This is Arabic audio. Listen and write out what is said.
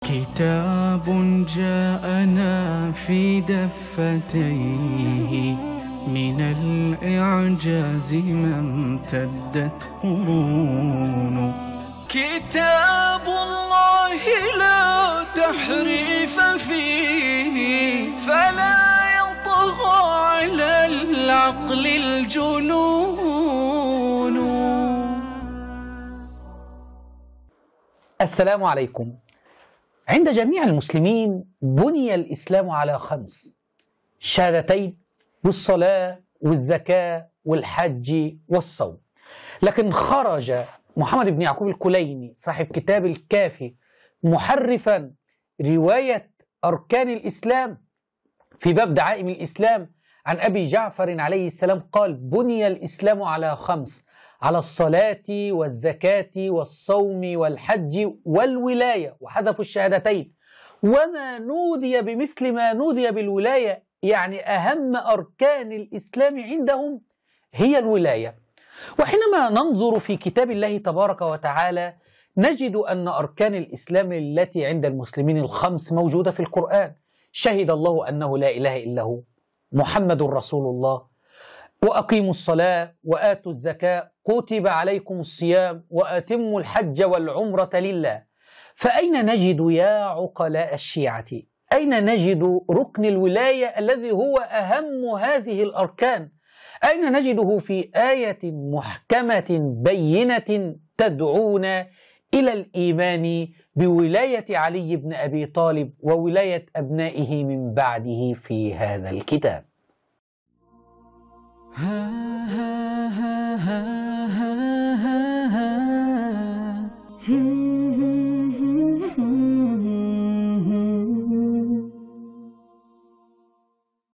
كتاب جاءنا في دفتيه من الإعجاز ما امتدت قرون. كتاب الله لا تحريف فيه فلا يطغى على العقل الجنون. السلام عليكم. عند جميع المسلمين بني الإسلام على 5: الشهادتين والصلاة والزكاة والحج والصوم. لكن خرج محمد بن يعقوب الكليني صاحب كتاب الكافي محرفا رواية أركان الإسلام في باب دعائم الإسلام عن أبي جعفر عليه السلام قال: بني الإسلام على 5: على الصلاة والزكاة والصوم والحج والولاية، وحذفوا الشهادتين. وما نودي بمثل ما نودي بالولاية، يعني أهم أركان الإسلام عندهم هي الولاية. وحينما ننظر في كتاب الله تبارك وتعالى نجد أن أركان الإسلام التي عند المسلمين 5 موجودة في القرآن. شهد الله أنه لا إله إلا هو، محمد رسول الله، وأقيموا الصلاة وآتوا الزكاة، كتب عليكم الصيام، وأتموا الحج والعمرة لله. فأين نجد يا عقلاء الشيعة، أين نجد ركن الولاية الذي هو أهم هذه الأركان؟ أين نجده في آية محكمة بينة تدعونا إلى الإيمان بولاية علي بن أبي طالب وولاية أبنائه من بعده في هذا الكتاب؟ ها